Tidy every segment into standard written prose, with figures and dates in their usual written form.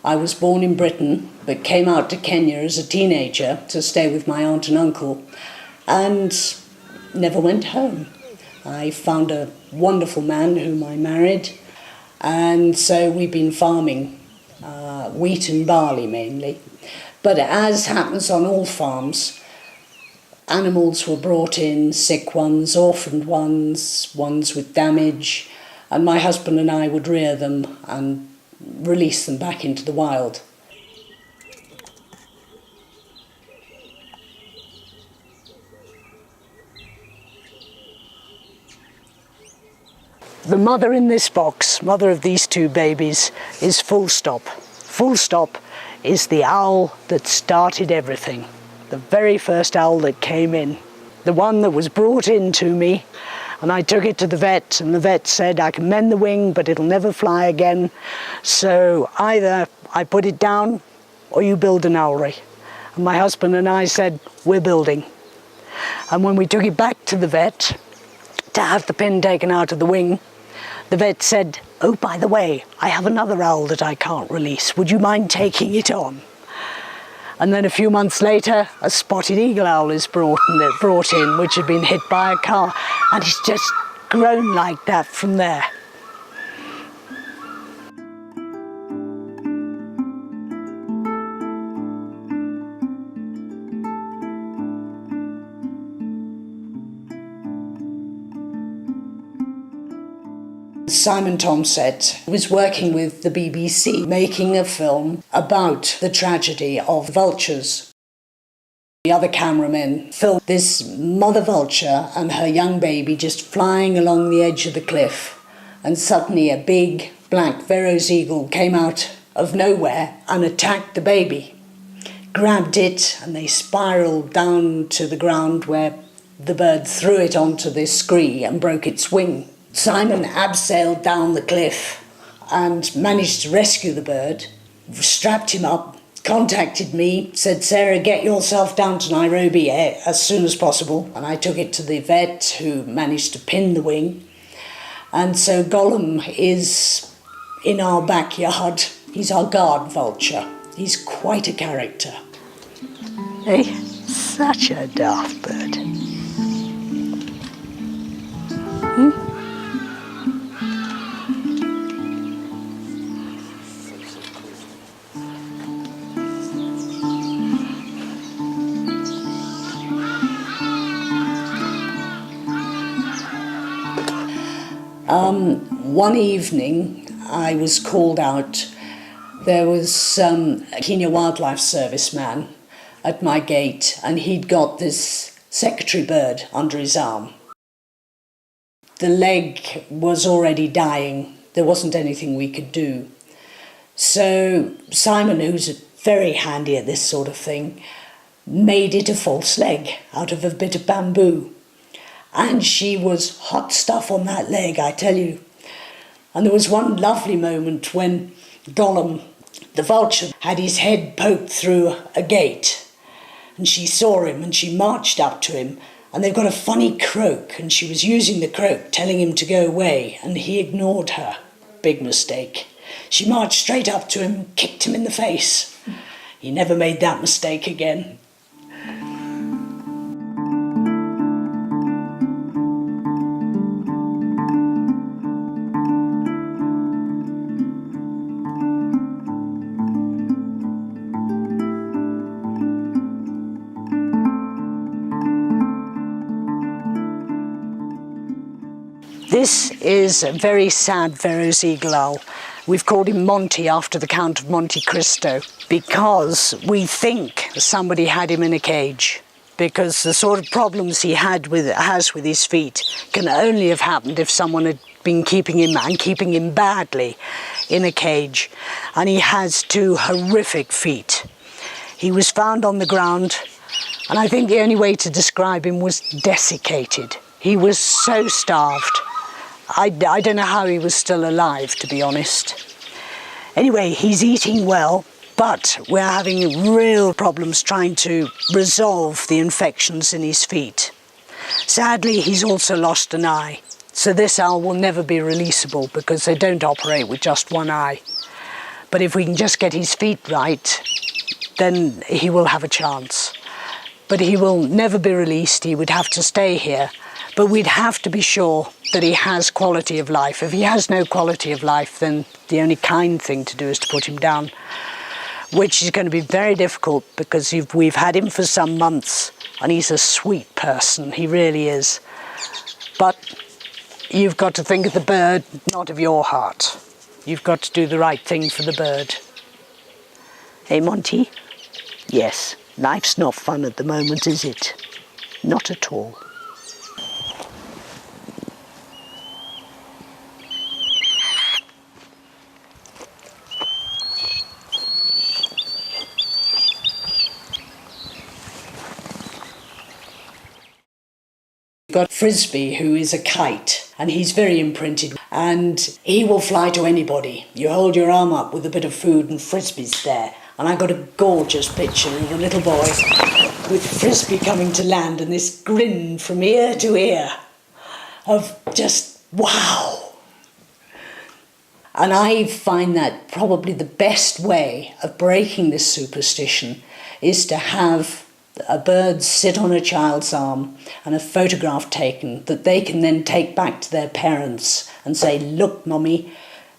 I was born in Britain, but came out to Kenya as a teenager to stay with my aunt and uncle, and never went home. I found a wonderful man whom I married, and so we've been farming wheat and barley mainly. But as happens on all farms, animals were brought in, sick ones, orphaned ones, ones with damage, and my husband and I would rear them and release them back into the wild. The mother in this box, mother of these two babies, is Full Stop. Full Stop is the owl that started everything. The very first owl that came in. The one that was brought in to me, and I took it to the vet, and the vet said, I can mend the wing, but it'll never fly again. So either I put it down, or you build an owlry. And my husband and I said, we're building. And when we took it back to the vet to have the pin taken out of the wing, the vet said, oh, by the way, I have another owl that I can't release. Would you mind taking it on? And then a few months later, a spotted eagle owl is brought in, which had been hit by a car, and it's just grown like that from there. Simon Tomset was working with the BBC, making a film about the tragedy of vultures. The other cameramen filmed this mother vulture and her young baby just flying along the edge of the cliff, and suddenly a big black Vero's eagle came out of nowhere and attacked the baby, grabbed it, and they spiraled down to the ground where the bird threw it onto this scree and broke its wing. Simon abseiled down the cliff and managed to rescue the bird, strapped him up, contacted me, said, Sarah, get yourself down to Nairobi as soon as possible. And I took it to the vet, who managed to pin the wing. And so Gollum is in our backyard. He's our guard vulture. He's quite a character. Hey, such a daft bird. One evening I was called out. There was a Kenya Wildlife Service man at my gate, and he'd got this secretary bird under his arm. The leg was already dying. There wasn't anything we could do. So Simon, who's very handy at this sort of thing, made it a false leg out of a bit of bamboo. And she was hot stuff on that leg, I tell you. And there was one lovely moment when Gollum, the vulture, had his head poked through a gate. And she saw him and she marched up to him. And they've got a funny croak, and she was using the croak, telling him to go away. And he ignored her. Big mistake. She marched straight up to him and kicked him in the face. He never made that mistake again. This is a very sad Vero's eagle owl. We've called him Monty after the Count of Monte Cristo because we think somebody had him in a cage, because the sort of problems he has with his feet can only have happened if someone had been keeping him, and keeping him badly, in a cage. And he has two horrific feet. He was found on the ground, and I think the only way to describe him was desiccated. He was so starved. I don't know how he was still alive, to be honest. Anyway, he's eating well, but we're having real problems trying to resolve the infections in his feet. Sadly, he's also lost an eye, so this owl will never be releasable because they don't operate with just one eye. But if we can just get his feet right, then he will have a chance. But he will never be released. He would have to stay here. But we'd have to be sure that he has quality of life. If he has no quality of life, then the only kind thing to do is to put him down, which is going to be very difficult because we've had him for some months and he's a sweet person. He really is. But you've got to think of the bird, not of your heart. You've got to do the right thing for the bird. Hey, Monty? Yes, life's not fun at the moment, is it? Not at all. We've got Frisbee, who is a kite, and he's very imprinted, and he will fly to anybody. You hold your arm up with a bit of food and Frisbee's there. And I got a gorgeous picture of a little boy with Frisbee coming to land and this grin from ear to ear of just wow. And I find that probably the best way of breaking this superstition is to have a bird sit on a child's arm and a photograph taken that they can then take back to their parents and say, look, Mummy,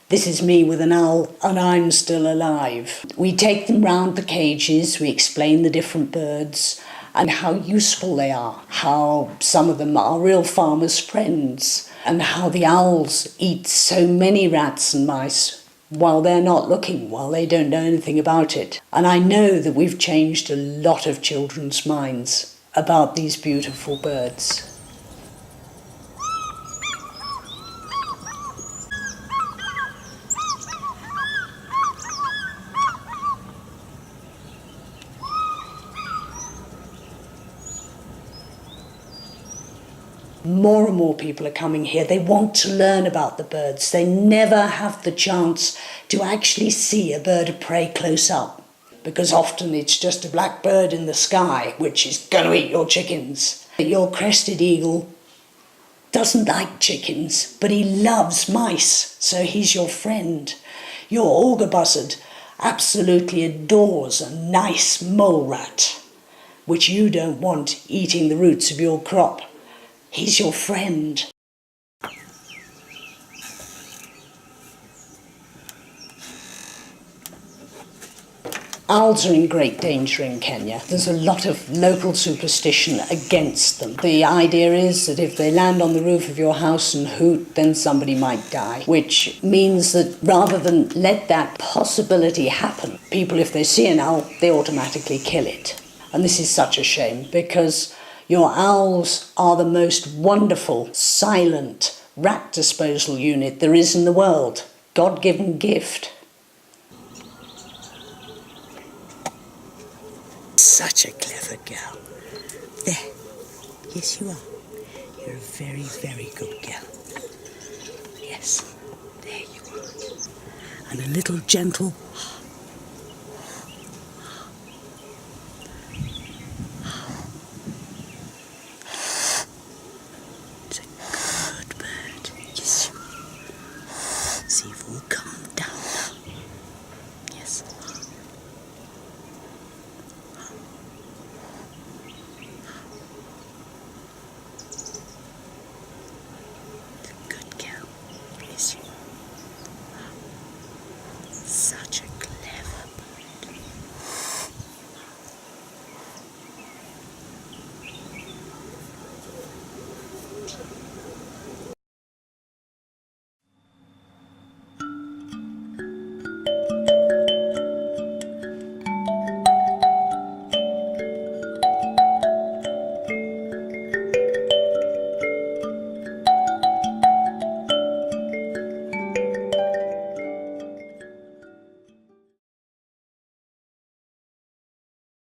this is me with an owl and I'm still alive. We take them round the cages, we explain the different birds and how useful they are, how some of them are real farmers' friends, and how the owls eat so many rats and mice while they're not looking, while they don't know anything about it. And I know that we've changed a lot of children's minds about these beautiful birds. More and more people are coming here. They want to learn about the birds. They never have the chance to actually see a bird of prey close up, because often it's just a black bird in the sky which is going to eat your chickens. Your crested eagle doesn't like chickens, but he loves mice, so he's your friend. Your auger buzzard absolutely adores a nice mole rat, which you don't want eating the roots of your crop. He's your friend. Owls are in great danger in Kenya. There's a lot of local superstition against them. The idea is that if they land on the roof of your house and hoot, then somebody might die, which means that rather than let that possibility happen, people, if they see an owl, they automatically kill it. And this is such a shame, because your owls are the most wonderful, silent rat disposal unit there is in the world. God-given gift. Such a clever girl. There. Yes, you are. You're a very, very good girl. Yes. There you are. And a little gentle